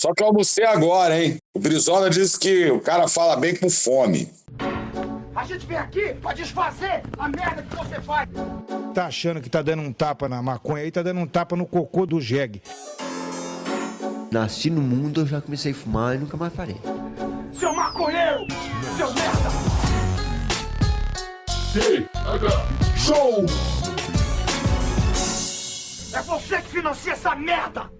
Só que eu almocei agora, hein? O Brizola disse que o cara fala bem com fome. A gente vem aqui pra desfazer a merda que você faz. Tá achando que tá dando um tapa na maconha aí, tá dando um tapa no cocô do jegue. Nasci no mundo, eu já comecei a fumar e nunca mais parei. Seu maconheiro! Seu merda! Show! É você que financia essa merda!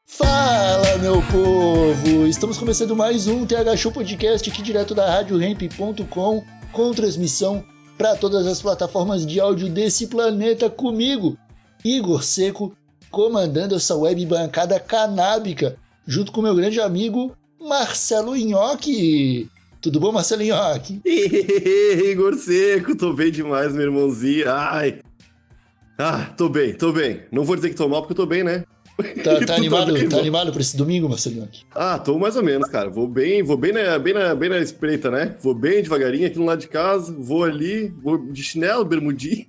Fala, meu povo! Estamos começando mais um TH Show Podcast aqui direto da RadioRamp.com, com transmissão para todas as plataformas de áudio desse planeta comigo, Igor Seco, comandando essa web bancada canábica, junto com meu grande amigo Marcelo Nhoque. Tudo bom, Marcelo Nhoque? Igor Seco, tô bem demais, meu irmãozinho. Ai. Tô bem. Não vou dizer que tô mal, porque eu tô bem, né? Tá animado pra esse domingo, Marcelo Nhoque? Tô mais ou menos, cara. Vou bem na espreita, né? Vou bem devagarinho aqui no lado de casa, vou ali, vou de chinelo, bermudinho,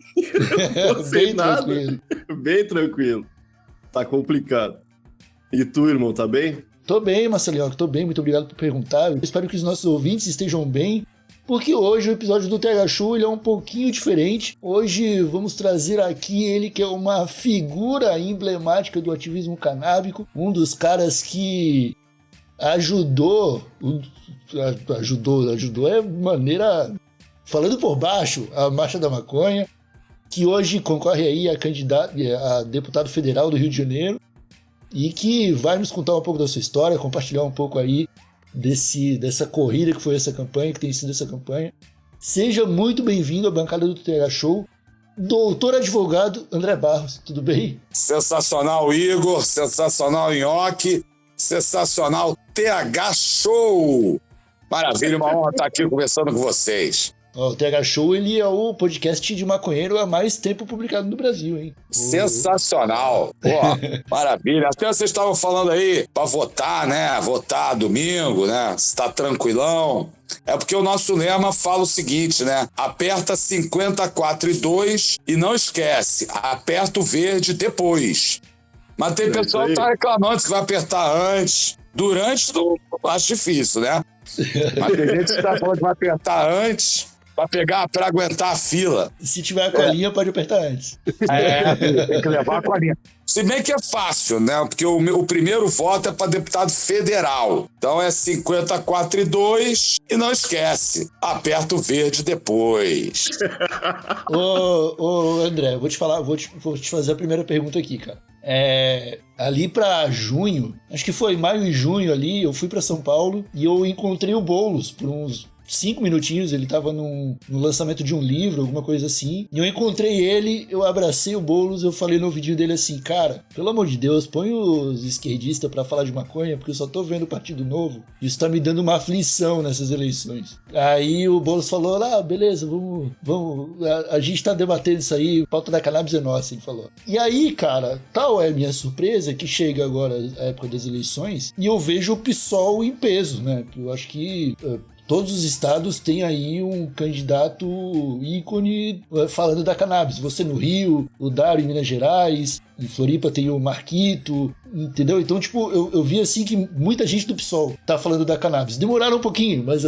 não sei Bem nada. tranquilo. Bem tranquilo. Tá complicado. E tu, irmão, tá bem? Tô bem, Marcelo Nhoque, tô bem, muito obrigado por perguntar. Eu espero que os nossos ouvintes estejam bem, porque hoje o episódio do TH Show ele é um pouquinho diferente. Hoje vamos trazer aqui ele que é uma figura emblemática do ativismo canábico, um dos caras que ajudou é maneira, falando por baixo, a Marcha da Maconha, que hoje concorre aí a deputado federal do Rio de Janeiro e que vai nos contar um pouco da sua história, compartilhar um pouco aí dessa corrida que foi essa campanha, que tem sido essa campanha. Seja muito bem-vindo à bancada do TH Show, doutor advogado André Barros, tudo bem? Sensacional, Igor. Sensacional, Nhoque. Sensacional, TH Show. Maravilha, uma honra estar aqui conversando com vocês. O TH Show ele é o podcast de maconheiro há mais tempo publicado no Brasil, hein? Sensacional. Pô, maravilha. Até vocês estavam falando aí para votar, né? Votar domingo, né? Se tá tranquilão. É porque o nosso lema fala o seguinte, né? Aperta 54 e 2 e não esquece, aperta o verde depois. Mas tem pessoal que tá reclamando que vai apertar antes. Durante, não acho difícil, né? Mas tem gente que tá falando que vai apertar antes pra aguentar a fila. Se tiver a colinha, pode apertar antes. Tem que levar a colinha. Se bem que é fácil, né? Porque o primeiro voto é para deputado federal. Então é 54 e 2 e não esquece, aperta o verde depois. Ô, André, vou te fazer a primeira pergunta aqui, cara. Ali pra junho, acho que foi maio e junho ali, eu fui pra São Paulo e eu encontrei o Boulos por uns 5 minutinhos, ele tava no lançamento de um livro, alguma coisa assim, e eu encontrei ele, eu abracei o Boulos, eu falei no vídeo dele assim, cara, pelo amor de Deus, põe os esquerdistas pra falar de maconha, porque eu só tô vendo o Partido Novo, isso tá me dando uma aflição nessas eleições. Aí o Boulos falou, beleza, vamos, a gente tá debatendo isso aí, a pauta da cannabis é nossa, ele falou. E aí, cara, tal é a minha surpresa, que chega agora a época das eleições, e eu vejo o PSOL em peso, né, eu acho que todos os estados têm aí um candidato ícone falando da cannabis. Você no Rio, o Dário em Minas Gerais, em Floripa tem o Marquito, entendeu? Então, tipo, eu vi assim que muita gente do PSOL tá falando da cannabis. Demoraram um pouquinho, mas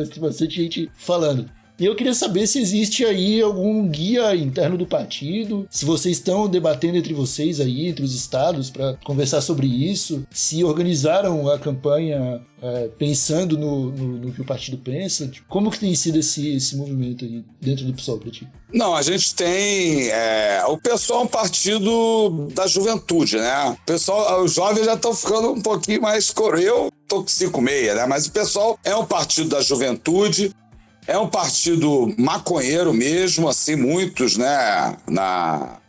tem bastante gente falando. E eu queria saber se existe aí algum guia interno do partido, se vocês estão debatendo entre vocês aí, entre os estados, para conversar sobre isso, se organizaram a campanha pensando no que o partido pensa. Como que tem sido esse movimento aí dentro do PSOL para ti? Não, a gente tem... o PSOL é um partido da juventude, né? Os jovens já estão ficando um pouquinho mais... Eu tô com 5,6, né? Mas o PSOL é um partido da juventude. É um partido maconheiro mesmo, assim, muitos, né,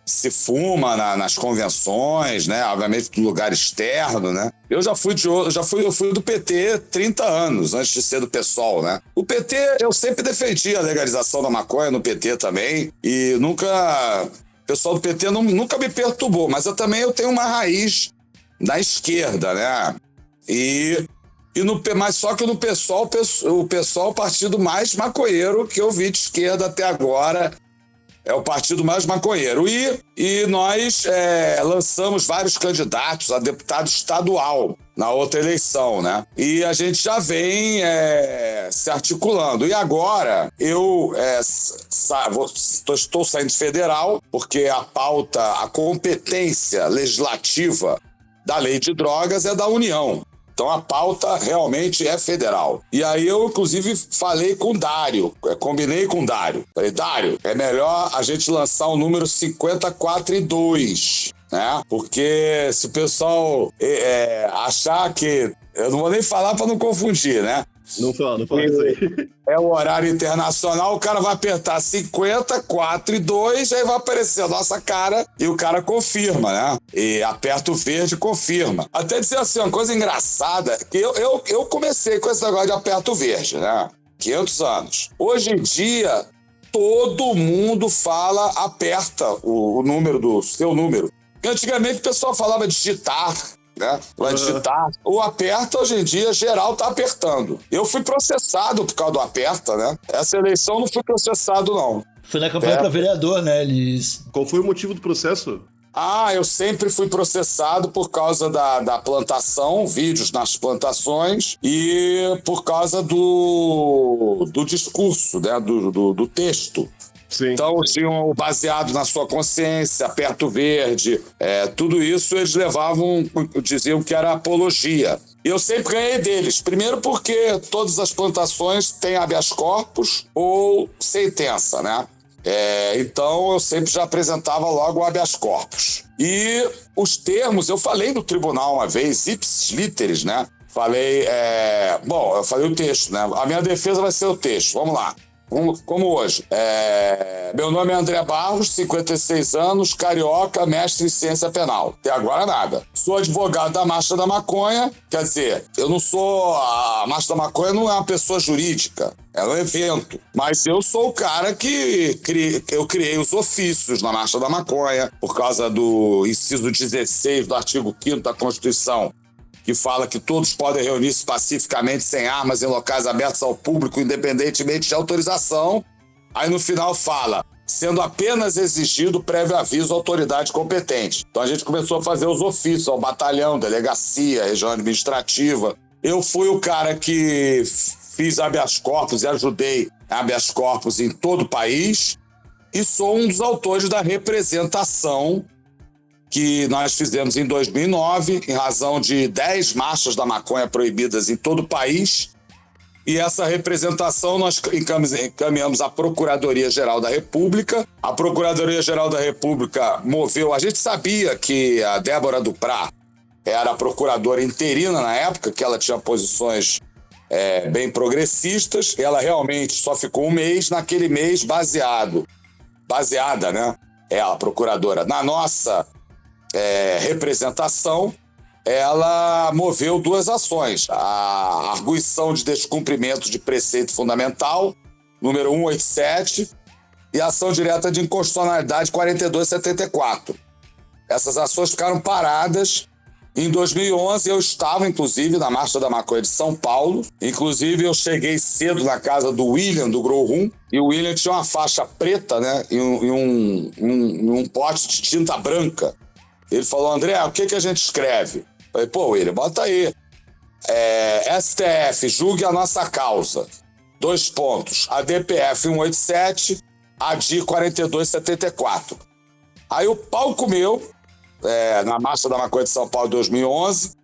se fuma nas convenções, né, obviamente do lugar externo, né. Eu fui do PT 30 anos, antes de ser do PSOL, né. O PT, eu sempre defendi a legalização da maconha no PT também, e o pessoal do PT nunca me perturbou, mas eu tenho uma raiz da esquerda, né, e Mas só que no PSOL, o PSOL é o partido mais maconheiro que eu vi de esquerda até agora. É o partido mais maconheiro. E nós lançamos vários candidatos a deputado estadual na outra eleição, né? E a gente já vem se articulando. E agora eu estou saindo de federal, porque a competência legislativa da lei de drogas é da União. Então a pauta realmente é federal. E aí eu, inclusive, falei com o Dário, combinei com o Dário. Falei, Dário, é melhor a gente lançar o número 54.2, né? Porque se o pessoal achar que... Eu não vou nem falar para não confundir, né? Não fala isso aí. É o horário internacional, o cara vai apertar 54.2, aí vai aparecer a nossa cara e o cara confirma, né? E aperta o verde e confirma. Até dizer assim, uma coisa engraçada, que eu comecei com esse negócio de aperta o verde, né? 500 anos. Hoje em dia, todo mundo fala, aperta o número do seu número. Porque antigamente o pessoal falava digitar, né? Vai digitar. O aperta, hoje em dia, geral tá apertando. Eu fui processado por causa do aperta, né? Essa eleição não fui processado, não. Foi na campanha para vereador, né? Qual foi o motivo do processo? Eu sempre fui processado por causa da plantação, vídeos nas plantações, e por causa do discurso, né? Do texto. Sim. Então, tinham baseado na sua consciência, aperto verde, tudo isso eles diziam que era apologia. E eu sempre ganhei deles. Primeiro porque todas as plantações têm habeas corpus ou sentença, né? Então, eu sempre já apresentava logo o habeas corpus. E os termos, eu falei no tribunal uma vez, ipsis literis, né? Eu falei o texto, né? A minha defesa vai ser o texto, vamos lá. Como hoje. Meu nome é André Barros, 56 anos, carioca, mestre em ciência penal. Até agora nada. Sou advogado da Marcha da Maconha, quer dizer, eu não sou... A Marcha da Maconha não é uma pessoa jurídica, é um evento. Mas eu sou o cara que eu criei os ofícios na Marcha da Maconha, por causa do inciso 16 do artigo 5º da Constituição, que fala que todos podem reunir-se pacificamente sem armas em locais abertos ao público, independentemente de autorização. Aí no final fala, sendo apenas exigido prévio aviso à autoridade competente. Então a gente começou a fazer os ofícios ao batalhão, delegacia, região administrativa. Eu fui o cara que fiz habeas corpus e ajudei habeas corpus em todo o país, e sou um dos autores da representação que nós fizemos em 2009, em razão de 10 marchas da maconha proibidas em todo o país. E essa representação nós encaminhamos à Procuradoria-Geral da República. A Procuradoria-Geral da República moveu... A gente sabia que a Débora Duprá era a procuradora interina na época, que ela tinha posições bem progressistas. Ela realmente só ficou um mês. Naquele mês, baseada, né? A procuradora, na nossa... representação, ela moveu 2 ações. A arguição de descumprimento de preceito fundamental, número 187, e a ação direta de inconstitucionalidade 4274. Essas ações ficaram paradas. Em 2011, eu estava, inclusive, na Marcha da Maconha de São Paulo. Inclusive, eu cheguei cedo na casa do William, do Grow Room, e o William tinha uma faixa preta, né, e um pote de tinta branca. Ele falou, André, o que a gente escreve? Eu falei, William, bota aí. STF, julgue a nossa causa. 2 pontos. ADPF 187, ADI 4274. Aí o pau comeu, na Marcha da Maconha de São Paulo 2011,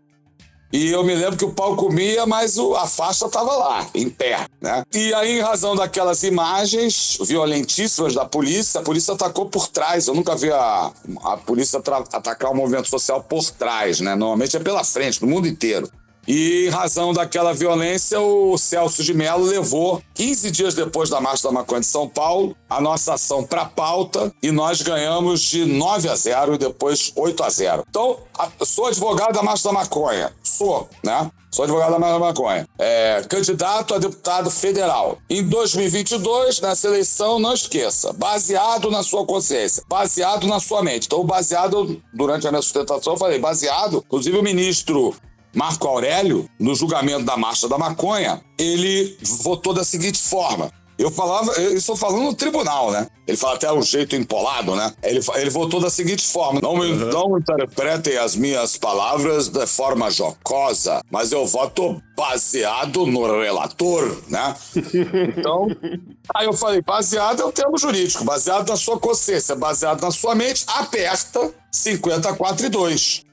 e eu me lembro que o pau comia, mas a faixa estava lá, em pé, né? E aí, em razão daquelas imagens violentíssimas da polícia, a polícia atacou por trás. Eu nunca vi a polícia atacar o movimento social por trás, né? Normalmente é pela frente, no mundo inteiro. E, em razão daquela violência, o Celso de Mello levou, 15 dias depois da Marcha da Maconha de São Paulo, a nossa ação para pauta, e nós ganhamos de 9-0 e depois 8-0. Então, sou advogado da Marcha da Maconha. Né? Sou advogado da Marcha da Maconha. Candidato a deputado federal. Em 2022, nessa eleição, não esqueça, baseado na sua consciência, baseado na sua mente. Então, durante a minha sustentação, eu falei, baseado, inclusive o ministro Marco Aurélio, no julgamento da Marcha da Maconha, ele votou da seguinte forma. Eu estou falando no tribunal, né? Ele fala até um jeito empolado, né? Ele votou da seguinte forma: não interpretem as minhas palavras de forma jocosa, mas eu voto baseado no relator, né? Então, aí eu falei, baseado é o termo jurídico, baseado na sua consciência, baseado na sua mente, aperta 54-2.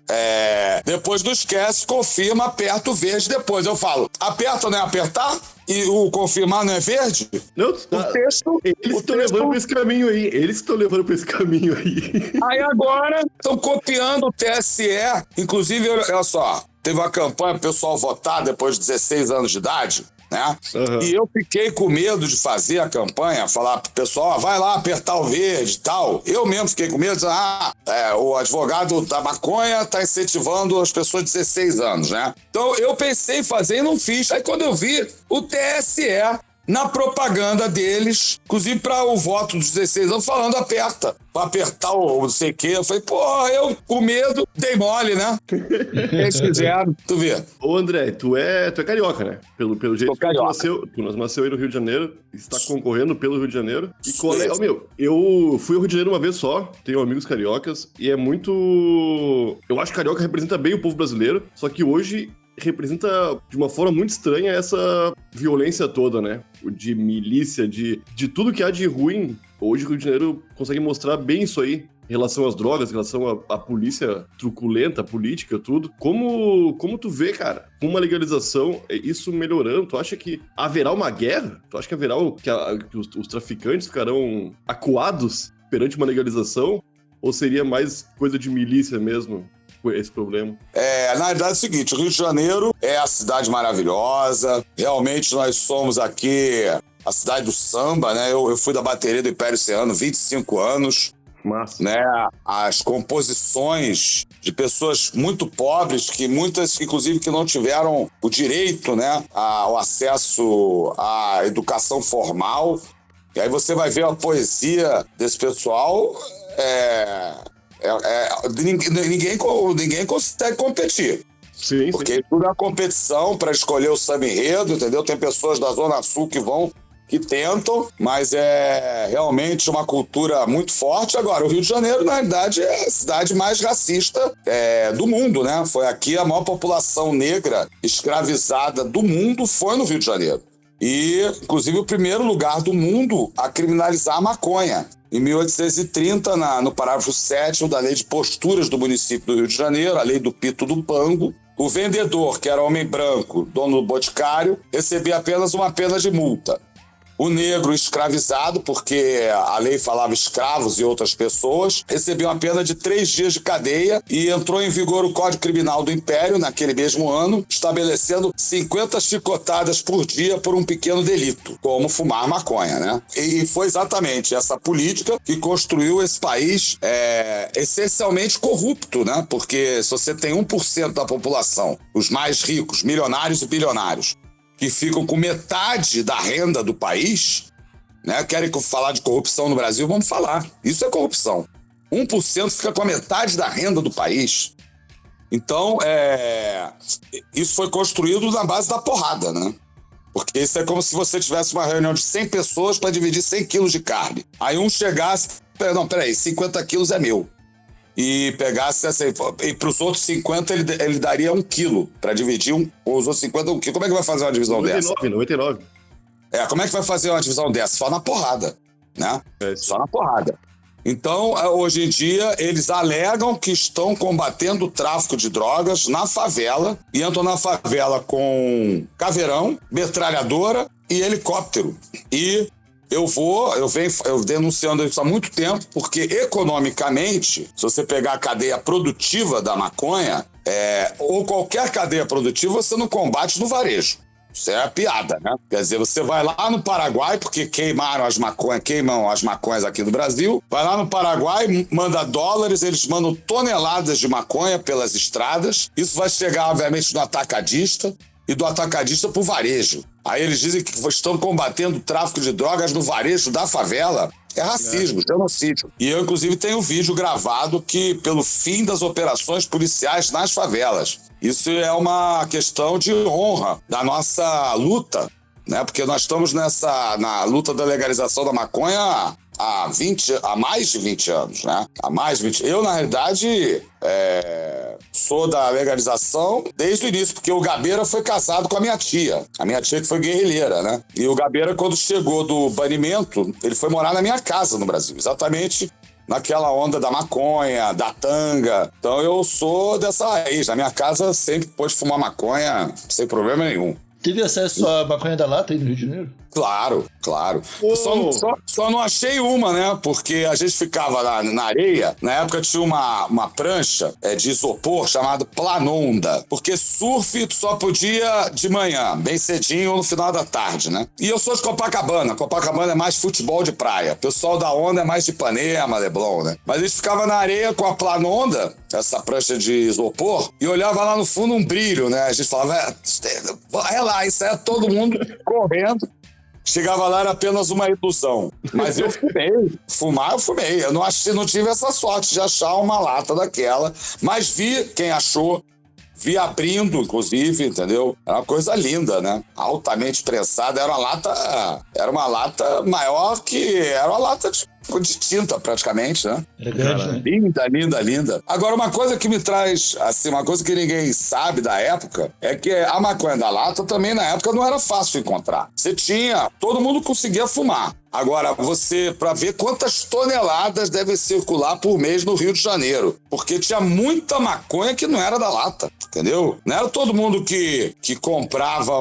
Depois não esquece, confirma, aperta o verde depois. Eu falo, aperta ou não é apertar? E o confirmar não é verde? Não, o texto... Eles estão levando pra esse caminho aí. Aí agora estão copiando o TSE. Inclusive, olha só, teve uma campanha pro pessoal votar depois de 16 anos de idade, né? Uhum. E eu fiquei com medo de fazer a campanha, falar pro pessoal, vai lá apertar o verde e tal. Eu mesmo fiquei com medo, o advogado da maconha tá incentivando as pessoas de 16 anos, né? Então eu pensei em fazer e não fiz. Aí quando eu vi, o TSE, na propaganda deles, inclusive para o voto dos 16 anos, falando aperta. Pra apertar o não sei o quê. Eu falei, eu com medo, dei mole, né? Eles fizeram, tu vê. Ô André, tu é carioca, né? Pelo jeito que tu nasceu aí no Rio de Janeiro, está concorrendo pelo Rio de Janeiro. E eu fui ao Rio de Janeiro uma vez só, tenho amigos cariocas, e é muito... Eu acho que carioca representa bem o povo brasileiro, só que hoje representa de uma forma muito estranha essa violência toda, né? De milícia, de tudo que há de ruim. Hoje o Rio de Janeiro consegue mostrar bem isso aí, em relação às drogas, em relação à polícia truculenta, política, tudo. Como tu vê, cara, com uma legalização, isso melhorando, tu acha que haverá uma guerra? Tu acha que haverá que os traficantes ficarão acuados perante uma legalização? Ou seria mais coisa de milícia mesmo? Esse problema? Na verdade é o seguinte, o Rio de Janeiro é a cidade maravilhosa, realmente nós somos aqui a cidade do samba, né? Eu fui da bateria do Império Serrano 25 anos, massa, né? As composições de pessoas muito pobres, que muitas, inclusive, que não tiveram o direito, né, ao acesso à educação formal, e aí você vai ver a poesia desse pessoal, ninguém consegue competir. Sim, porque tudo é uma competição para escolher o samba enredo, entendeu? Tem pessoas da Zona Sul que tentam, mas é realmente uma cultura muito forte. Agora, o Rio de Janeiro, na realidade, é a cidade mais racista do mundo, né? Foi aqui a maior população negra escravizada do mundo foi no Rio de Janeiro. E, inclusive, o primeiro lugar do mundo a criminalizar a maconha. Em 1830, no parágrafo 7º da Lei de Posturas do município do Rio de Janeiro, a Lei do Pito do Pango, o vendedor, que era homem branco, dono do boticário, recebia apenas uma pena de multa. O negro escravizado, porque a lei falava escravos e outras pessoas, recebeu uma pena de 3 dias de cadeia e entrou em vigor o Código Criminal do Império, naquele mesmo ano, estabelecendo 50 chicotadas por dia por um pequeno delito, como fumar maconha, né? E foi exatamente essa política que construiu esse país essencialmente corrupto, né? Porque se você tem 1% da população, os mais ricos, milionários e bilionários, que ficam com metade da renda do país, né? Querem falar de corrupção no Brasil? Vamos falar. Isso é corrupção. 1% fica com a metade da renda do país. Então, isso foi construído na base da porrada, né? Porque isso é como se você tivesse uma reunião de 100 pessoas para dividir 100 quilos de carne. Aí um chegasse, não, peraí, 50 quilos é meu. E pegasse assim, e para os outros 50 ele daria 1 quilo para dividir os outros 50 1 quilo. Como é que vai fazer uma divisão 99. Como é que vai fazer uma divisão dessa? Só na porrada, né? Só na porrada. Então, hoje em dia, eles alegam que estão combatendo o tráfico de drogas na favela e entram na favela com caveirão, metralhadora e helicóptero. E eu venho denunciando isso há muito tempo, porque economicamente, se você pegar a cadeia produtiva da maconha, ou qualquer cadeia produtiva, você não combate no varejo. Isso é piada, né? Quer dizer, você vai lá no Paraguai, porque queimam as maconhas aqui no Brasil, vai lá no Paraguai, manda dólares, eles mandam toneladas de maconha pelas estradas, isso vai chegar, obviamente, no atacadista, e do atacadista pro varejo. Aí eles dizem que estão combatendo o tráfico de drogas no varejo da favela. É racismo, genocídio. E eu, inclusive, tenho um vídeo gravado pelo fim das operações policiais nas favelas. Isso é uma questão de honra da nossa luta, né? Porque nós estamos na luta da legalização da maconha há mais de 20 anos, né? Há mais de 20. Eu, na realidade, sou da legalização desde o início, porque o Gabeira foi casado com a minha tia que foi guerrilheira, né? E o Gabeira, quando chegou do banimento, ele foi morar na minha casa no Brasil, exatamente naquela onda da maconha, da tanga. Então eu sou dessa raiz. Na minha casa sempre pôde fumar maconha sem problema nenhum. Teve acesso à maconha da lata aí no Rio de Janeiro? Claro. Só não achei uma, né? Porque a gente ficava na areia. Na época tinha uma prancha de isopor chamada Planonda. Porque surf só podia de manhã, bem cedinho ou no final da tarde, né? E eu sou de Copacabana. Copacabana é mais futebol de praia. O pessoal da onda é mais de Ipanema, Leblon, né? Mas a gente ficava na areia com a Planonda, essa prancha de isopor, e olhava lá no fundo um brilho, né? A gente falava, vai lá, isso aí é todo mundo correndo. Chegava lá, era apenas uma ilusão. Mas eu fumei. Fumar, eu fumei. Eu não tive essa sorte de achar uma lata daquela. Mas vi quem achou. Vi abrindo, inclusive, entendeu? Era uma coisa linda, né? Altamente prensada. Era uma lata maior que... Era uma lata de tinta, praticamente, né? Era grande, né? Linda. Agora, uma coisa que me traz, assim, uma coisa que ninguém sabe da época, é que a maconha da lata também, na época, não era fácil de encontrar. Todo mundo conseguia fumar. Agora, para ver quantas toneladas devem circular por mês no Rio de Janeiro. Porque tinha muita maconha que não era da lata, entendeu? Não era todo mundo que comprava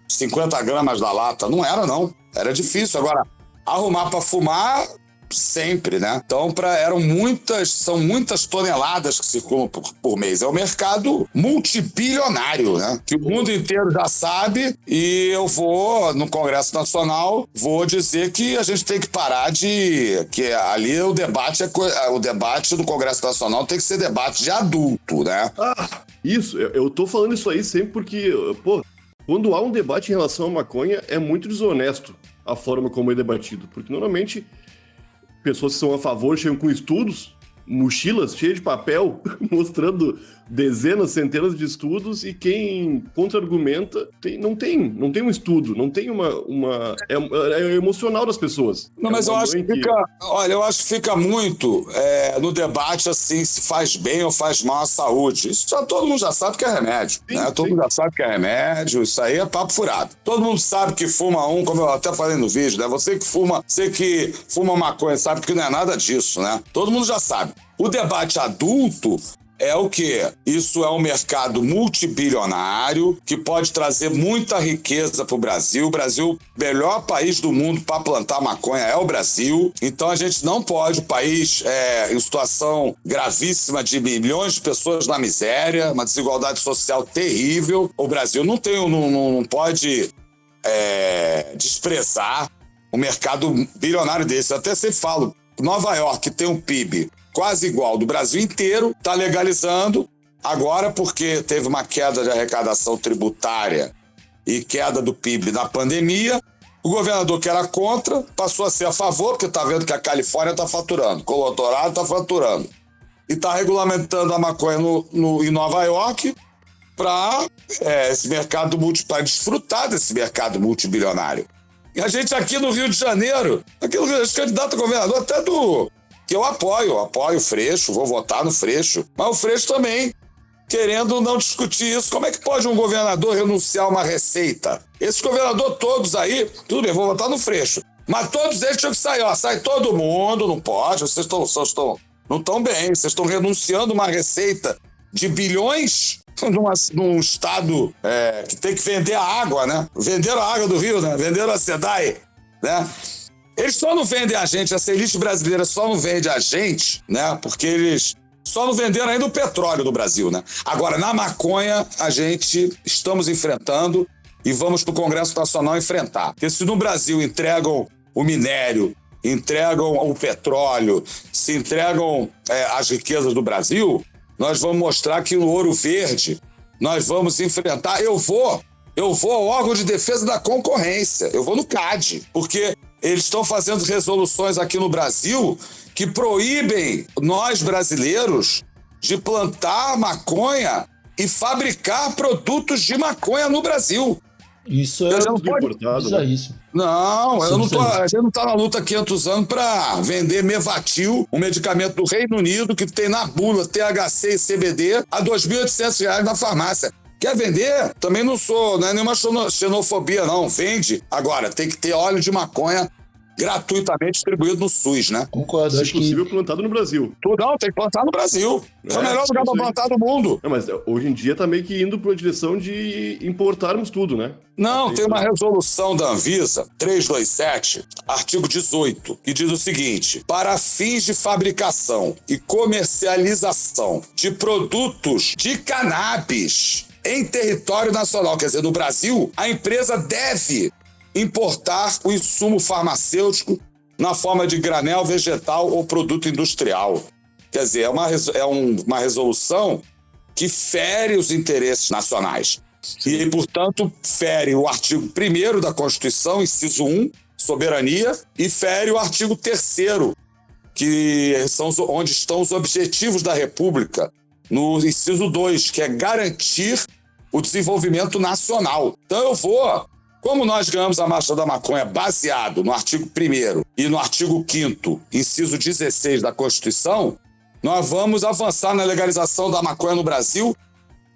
50 gramas da lata. Não era, não. Era difícil. Agora, arrumar para fumar sempre, né? Então, são muitas toneladas que circulam por mês. É um mercado multibilionário, né? Que o mundo inteiro já sabe, e eu no Congresso Nacional, vou dizer que a gente tem que parar que ali o debate do Congresso Nacional tem que ser debate de adulto, né? Isso, eu tô falando isso aí sempre porque, quando há um debate em relação à maconha, é muito desonesto a forma como é debatido, porque normalmente pessoas que são a favor chegam com estudos, mochilas cheias de papel, mostrando dezenas, centenas de estudos, e quem contra-argumenta não tem um estudo, não tem é emocional das pessoas. Não, mas eu acho que fica muito no debate, assim, se faz bem ou faz mal à saúde. Isso todo mundo já sabe que é remédio, né? Todo mundo já sabe que é remédio, isso aí é papo furado. Todo mundo sabe que fuma como eu até falei no vídeo, né? Você que fuma maconha sabe que não é nada disso, né? Todo mundo já sabe. O debate adulto é o quê? Isso é um mercado multibilionário que pode trazer muita riqueza para o Brasil. O Brasil, melhor país do mundo para plantar maconha é o Brasil. Então a gente não pode, o país em situação gravíssima de milhões de pessoas na miséria, uma desigualdade social terrível. O Brasil não pode desprezar um mercado bilionário desse. Eu até sempre falo, Nova York tem um PIB quase igual do Brasil inteiro, está legalizando. Agora, porque teve uma queda de arrecadação tributária e queda do PIB na pandemia, o governador que era contra passou a ser a favor, porque está vendo que a Califórnia está faturando, Colorado está faturando. E está regulamentando a maconha em Nova York para esse mercado para desfrutar desse mercado multibilionário. E a gente aqui no Rio de Janeiro, esse candidato a governador até que eu apoio o Freixo, vou votar no Freixo, mas o Freixo também querendo não discutir isso. Como é que pode um governador renunciar a uma receita? Esses governadores todos aí, tudo bem, vou votar no Freixo, mas todos eles tinham que sair, sai todo mundo, não pode, vocês não estão bem, vocês estão renunciando a uma receita de bilhões num estado que tem que vender a água, né? Venderam a água do Rio, né? Venderam a SEDAI, né? Eles só não vendem a gente, essa elite brasileira só não vende a gente, né? Porque eles só não venderam ainda o petróleo do Brasil, né? Agora, na maconha, estamos enfrentando e vamos para o Congresso Nacional enfrentar. Porque se no Brasil entregam o minério, entregam o petróleo, se entregam as riquezas do Brasil, nós vamos mostrar que no Ouro Verde nós vamos enfrentar. Eu vou eu vou ao órgão de defesa da concorrência, eu vou no CAD, porque eles estão fazendo resoluções aqui no Brasil que proíbem nós brasileiros de plantar maconha e fabricar produtos de maconha no Brasil. Isso é tudo importado, né? isso. Não, a gente não está na luta há 500 anos para vender Mevatil, um medicamento do Reino Unido que tem na bula THC e CBD a R$ 2.800 na farmácia. Quer vender? Também não é nenhuma xenofobia, não. Vende. Agora, tem que ter óleo de maconha gratuitamente distribuído no SUS, né? Concordo, Se acho possível, que... plantado no Brasil. Não, tem que plantar no Brasil. É o melhor lugar para plantar do mundo. Não, mas hoje em dia tá meio que indo para a direção de importarmos tudo, né? Não, tem uma resolução da Anvisa, 327, artigo 18, que diz o seguinte: para fins de fabricação e comercialização de produtos de cannabis em território nacional, quer dizer, no Brasil, a empresa deve importar o insumo farmacêutico na forma de granel vegetal ou produto industrial. Quer dizer, é uma resolução que fere os interesses nacionais. E, portanto, fere o artigo 1º da Constituição, inciso 1, soberania, e fere o artigo 3º, que são onde estão os objetivos da República, no inciso 2, que é garantir o desenvolvimento nacional. Então como nós ganhamos a Marcha da Maconha baseado no artigo 1º e no artigo 5º, inciso 16 da Constituição, nós vamos avançar na legalização da maconha no Brasil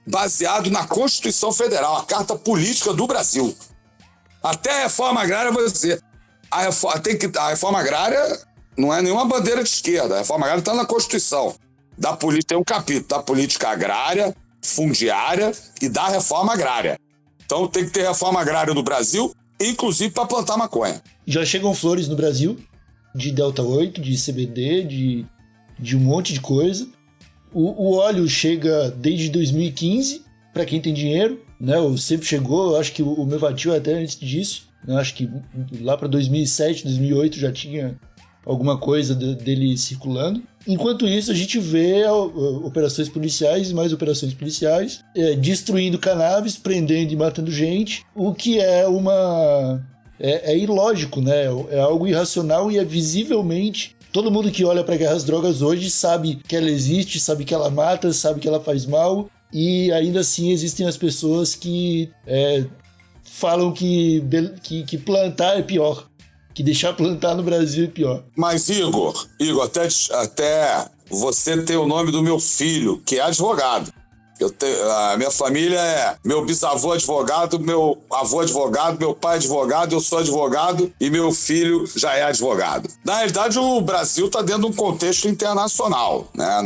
baseado na Constituição Federal, a Carta Política do Brasil. Até a reforma agrária, eu vou dizer, a reforma agrária não é nenhuma bandeira de esquerda, a reforma agrária está na Constituição. Tem um capítulo da política agrária, fundiária e da reforma agrária. Então tem que ter reforma agrária no Brasil, inclusive para plantar maconha. Já chegam flores no Brasil, de Delta 8, de CBD, de um monte de coisa. O óleo chega desde 2015, para quem tem dinheiro, né? Sempre chegou, eu acho que o Mevatil até antes disso, né? Acho que lá para 2007, 2008 já tinha alguma coisa dele circulando. Enquanto isso, a gente vê operações policiais, mais operações policiais, destruindo cannabis, prendendo e matando gente, o que é é ilógico, né? É algo irracional e é visivelmente... Todo mundo que olha para a guerra às drogas hoje sabe que ela existe, sabe que ela mata, sabe que ela faz mal, e ainda assim existem as pessoas que falam que plantar é pior. Que deixar plantar no Brasil é pior. Mas, Igor, até você tem o nome do meu filho, que é advogado. A minha família meu bisavô advogado, meu avô advogado, meu pai advogado, eu sou advogado e meu filho já é advogado. Na realidade, o Brasil está dentro de um contexto internacional, né?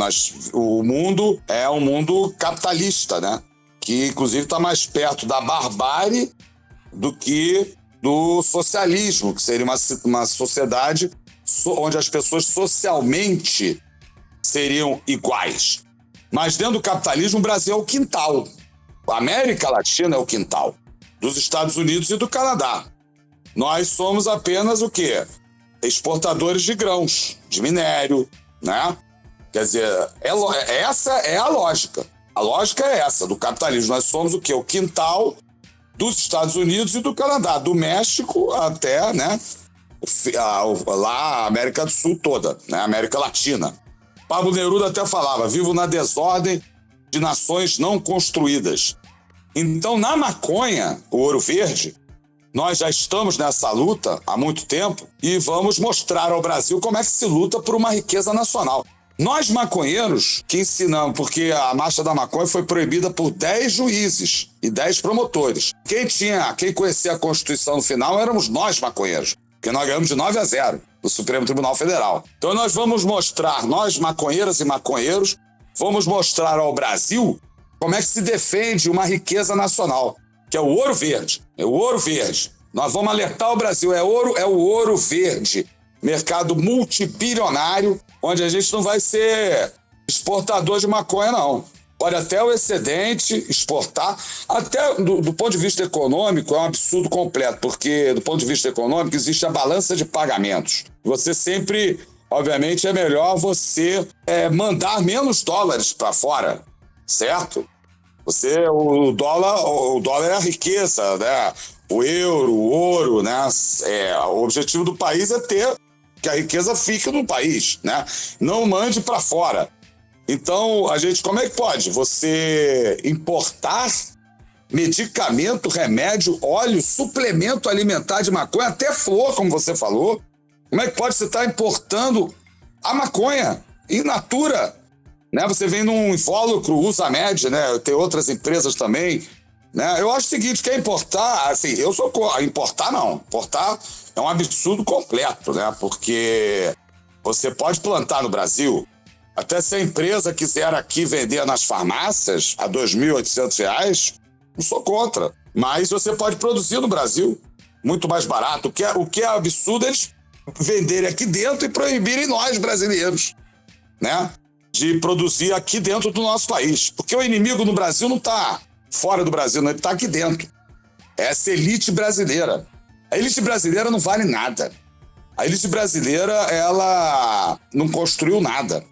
O mundo é um mundo capitalista, né? Que, inclusive, está mais perto da barbárie do que do socialismo, que seria uma sociedade onde as pessoas socialmente seriam iguais. Mas dentro do capitalismo, o Brasil é o quintal. A América Latina é o quintal dos Estados Unidos e do Canadá. Nós somos apenas o quê? Exportadores de grãos, de minério, né? Quer dizer, essa é a lógica. A lógica é essa, do capitalismo. Nós somos o quê? O quintal dos Estados Unidos e do Canadá, do México até, né, lá a América do Sul toda, né, América Latina. Pablo Neruda até falava, vivo na desordem de nações não construídas. Então, na maconha, o ouro verde, nós já estamos nessa luta há muito tempo e vamos mostrar ao Brasil como é que se luta por uma riqueza nacional. Nós, maconheiros, que ensinamos, porque a Marcha da Maconha foi proibida por 10 juízes e 10 promotores. Quem conhecia a Constituição no final éramos nós, maconheiros, porque nós ganhamos de 9-0 do Supremo Tribunal Federal. Então nós vamos mostrar, nós, maconheiras e maconheiros, vamos mostrar ao Brasil como é que se defende uma riqueza nacional, que é o ouro verde. É o ouro verde. Nós vamos alertar o Brasil, é o ouro verde. Mercado multibilionário, onde a gente não vai ser exportador de maconha, não. Pode até o excedente exportar, até do ponto de vista econômico é um absurdo completo, porque do ponto de vista econômico existe a balança de pagamentos. Você sempre, obviamente, é melhor você mandar menos dólares para fora, certo? O dólar é a riqueza, né? O euro, o ouro, né? O objetivo do país é ter que a riqueza fique no país, né? Não mande para fora. Então, como é que pode? Você importar medicamento, remédio, óleo, suplemento alimentar de maconha, até flor, como você falou. Como é que pode você estar importando a maconha in natura? Né? Você vem num invólucro, usa Med, né? Tem outras empresas também. Né? Eu acho o seguinte, quer importar, assim, eu sou importar não. Importar é um absurdo completo, né? Porque você pode plantar no Brasil, até se a empresa quiser aqui vender nas farmácias a R$ 2.800, não sou contra. Mas você pode produzir no Brasil, muito mais barato. O que é absurdo eles venderem aqui dentro e proibirem nós, brasileiros, né? De produzir aqui dentro do nosso país. Porque o inimigo no Brasil não está fora do Brasil, não, ele está aqui dentro. É essa elite brasileira. A elite brasileira não vale nada. A elite brasileira, ela não construiu nada.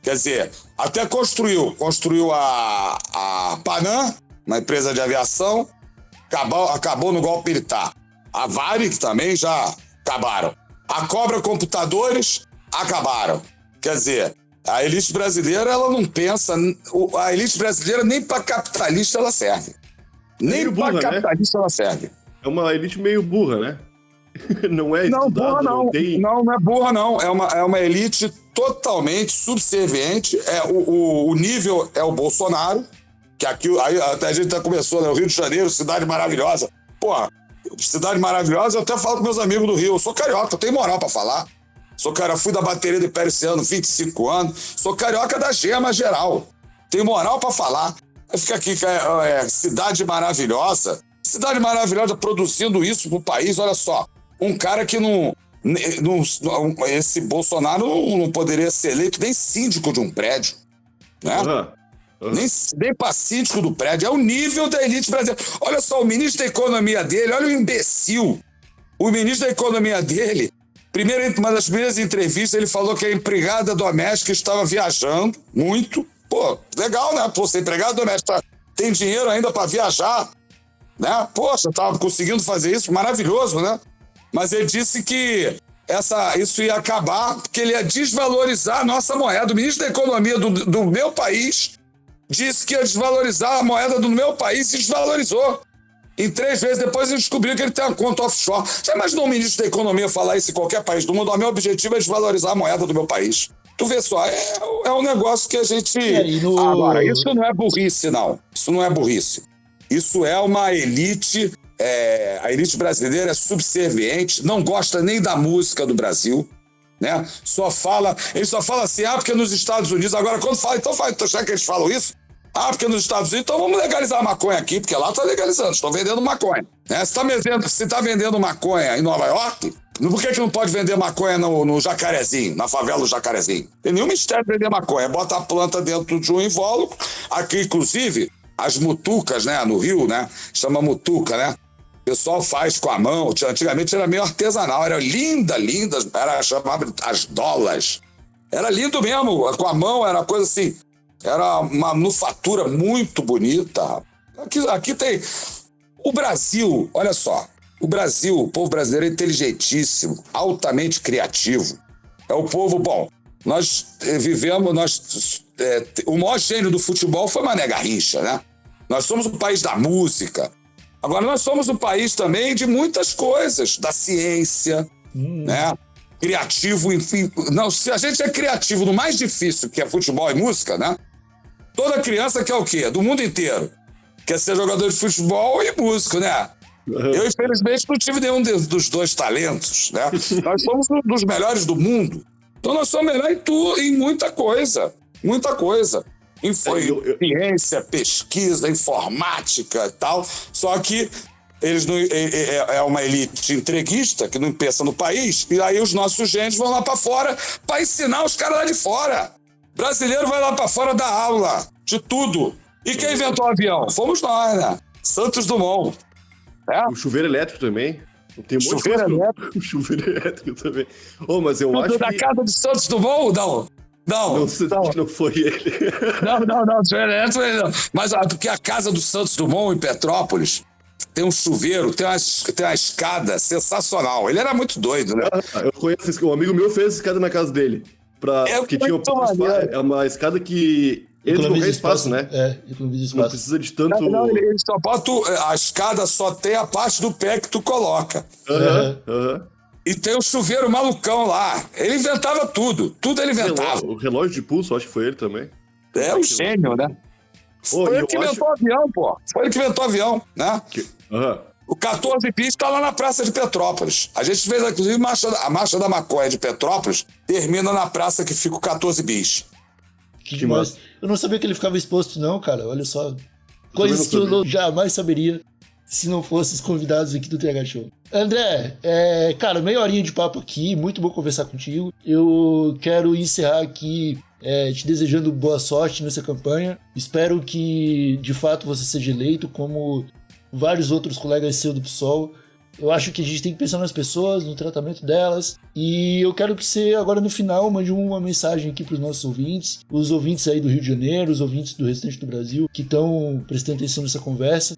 Quer dizer, até construiu a Panam, uma empresa de aviação, acabou no golpe militar. A Varig também já acabaram. A Cobra Computadores, acabaram. Quer dizer, a elite brasileira, ela não pensa... A elite brasileira nem para capitalista ela serve. Nem para capitalista ela serve. É uma elite meio burra, né? Não é não, estudado, burra não. Tem... Não é burra, não. É uma elite totalmente subserviente. O nível é o Bolsonaro, que aqui até a gente até começou, né? O Rio de Janeiro, cidade maravilhosa. Porra, cidade maravilhosa, eu até falo com meus amigos do Rio. Eu sou carioca, eu tenho moral pra falar. Fui da bateria do Império esse ano, 25 anos. Sou carioca da gema geral. Tenho moral pra falar. Aí fica aqui, cidade maravilhosa. Cidade maravilhosa produzindo isso pro país, olha só. Um cara que esse Bolsonaro não poderia ser eleito nem síndico de um prédio, né? Nem para síndico do prédio. É o nível da elite brasileira. Olha só, o ministro da Economia dele, olha o imbecil. O ministro da Economia dele, uma das primeiras entrevistas, ele falou que a empregada doméstica estava viajando muito. Pô, legal, né? Pô, ser empregada doméstica tem dinheiro ainda para viajar, né? Poxa, estava conseguindo fazer isso, maravilhoso, né? Mas ele disse que isso ia acabar, porque ele ia desvalorizar a nossa moeda. O ministro da Economia do meu país disse que ia desvalorizar a moeda do meu país e desvalorizou. Em 3 vezes depois ele descobriu que ele tem uma conta offshore. Já imaginou o ministro da Economia falar isso em qualquer país do mundo? O meu objetivo é desvalorizar a moeda do meu país. Tu vê só, é um negócio que a gente... Agora, isso não é burrice, não. Isso não é burrice. Isso é uma elite... a elite brasileira é subserviente, não gosta nem da música do Brasil, né? Ele só fala assim, porque nos Estados Unidos, agora quando fala, então já que eles falam isso, porque nos Estados Unidos, então vamos legalizar a maconha aqui, porque lá tá legalizando, estão vendendo maconha. Né? Se tá vendendo maconha em Nova York, por que não pode vender maconha no Jacarezinho, na favela do Jacarezinho? Tem nenhum mistério de vender maconha, bota a planta dentro de um invólucro, aqui inclusive, as mutucas, né, no Rio, né, chama mutuca, né? O pessoal faz com a mão, antigamente era meio artesanal, era linda, chamava as dolas. Era lindo mesmo, com a mão, era coisa assim, era uma manufatura muito bonita. Aqui tem... O Brasil, olha só, o povo brasileiro é inteligentíssimo, altamente criativo. É o povo, nós vivemos, o maior gênio do futebol foi Mané Garrincha, né? Nós somos o país da música. Agora, nós somos um país também de muitas coisas, da ciência, né? Criativo, enfim. Não, se a gente é criativo no mais difícil, que é futebol e música, né? Toda criança quer o quê? Do mundo inteiro. Quer ser jogador de futebol e músico, né? Eu, infelizmente, não tive nenhum dos dois talentos, né? Nós somos um dos melhores do mundo. Então, nós somos melhores em muita coisa. Muita coisa. Ciência, pesquisa, informática e tal. Só que eles não, é uma elite entreguista que não pensa no país, e aí os nossos gênios vão lá para fora para ensinar os caras lá de fora. Brasileiro vai lá para fora dar aula de tudo. E quem inventou o avião? Fomos nós, né? Santos Dumont. O chuveiro elétrico também. Tem um chuveiro elétrico. O chuveiro elétrico também. Mas eu tudo acho da casa de Santos Dumont, não? Não, Não foi ele. não. Mas porque a casa do Santos Dumont, em Petrópolis, tem um chuveiro, tem uma escada sensacional. Ele era muito doido, né? Eu conheço, um amigo meu fez escada na casa dele. Porque tinha é uma escada que entra qualquer espaço, né? Economiza espaço. Não precisa de tanto... Ele só bota, a escada só tem a parte do pé que tu coloca. E tem um chuveiro malucão lá. Ele inventava tudo ele inventava. O relógio de pulso, acho que foi ele também. É um gênio, né? Foi ele que inventou o avião, pô. Foi ele que inventou o avião, né? O 14 bis tá lá na Praça de Petrópolis. A gente fez, inclusive, a Marcha da Maconha de Petrópolis termina na praça que fica o 14 bis. Que demais. Eu não sabia que ele ficava exposto, não, cara. Olha só. Coisas que eu jamais saberia se não fossem os convidados aqui do TH Show. André, cara, meia horinha de papo aqui. Muito bom conversar contigo. Eu quero encerrar aqui te desejando boa sorte nessa campanha. Espero que, de fato, você seja eleito como vários outros colegas seus do PSOL. Eu acho que a gente tem que pensar nas pessoas, no tratamento delas. E eu quero que você, agora no final, mande uma mensagem aqui para os nossos ouvintes. Os ouvintes aí do Rio de Janeiro, os ouvintes do restante do Brasil, que estão prestando atenção nessa conversa.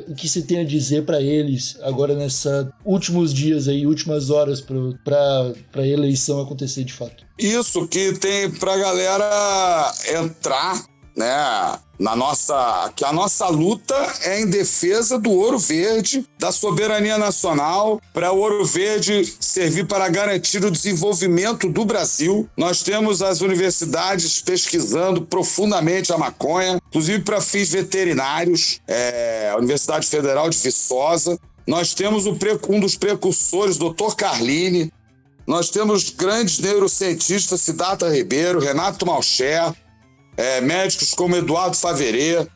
O que você tem a dizer para eles agora nesses últimos dias aí, últimas horas para a eleição acontecer de fato? Isso que tem pra galera entrar, né? Que a nossa luta é em defesa do ouro verde, da soberania nacional, para o ouro verde servir para garantir o desenvolvimento do Brasil. Nós temos as universidades pesquisando profundamente a maconha, inclusive para fins veterinários, a Universidade Federal de Viçosa. Nós temos um dos precursores, Dr. Carline. Nós temos grandes neurocientistas, Siddhartha Ribeiro, Renato Malcher, médicos como Eduardo Faverê.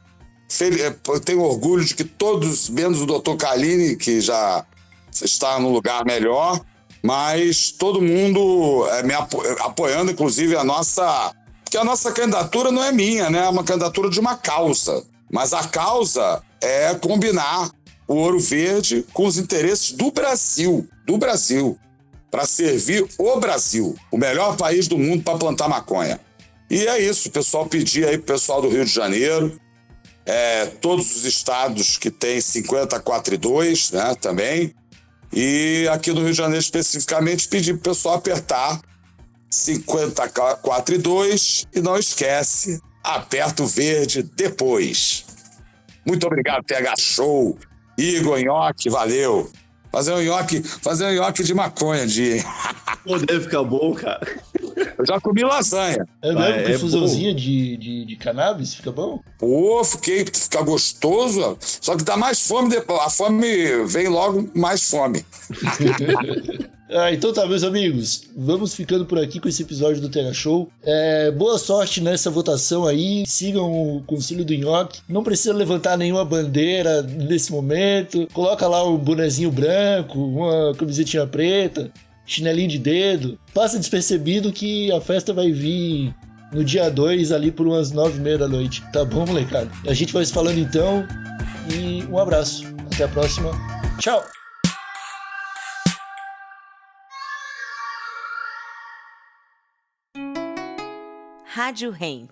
Eu tenho orgulho de que todos, menos o Dr. Carline, que já está num lugar melhor, mas todo mundo me apoiando, inclusive porque a nossa candidatura não é minha, né? É uma candidatura de uma causa. Mas a causa é combinar o ouro verde com os interesses do Brasil, para servir o Brasil, o melhor país do mundo para plantar maconha. E é isso, o pessoal pedir aí pro pessoal do Rio de Janeiro, todos os estados que tem 50-4-2, né, também, e aqui no Rio de Janeiro especificamente pedir pro pessoal apertar 50-4-2 e não esquece, aperta o verde depois. Muito obrigado, TH Show, Igor, Nhoque, valeu. Fazer um nhoque de maconha, Pô, deve ficar bom, cara. Eu já comi lasanha. É mesmo? Com fusãozinha de cannabis? Fica bom? Pô, fica gostoso. Só que dá mais fome depois. A fome vem logo mais fome. Então tá, meus amigos. Vamos ficando por aqui com esse episódio do TH Show. Boa sorte nessa votação aí. Sigam o Concílio do Nhoque. Não precisa levantar nenhuma bandeira nesse momento. Coloca lá um bonezinho branco, uma camisetinha preta, chinelinho de dedo. Passa despercebido que a festa vai vir no dia 2 ali por umas 9h30 da noite. Tá bom, molecada? A gente vai se falando então. E um abraço. Até a próxima. Tchau! Rádio Hemp.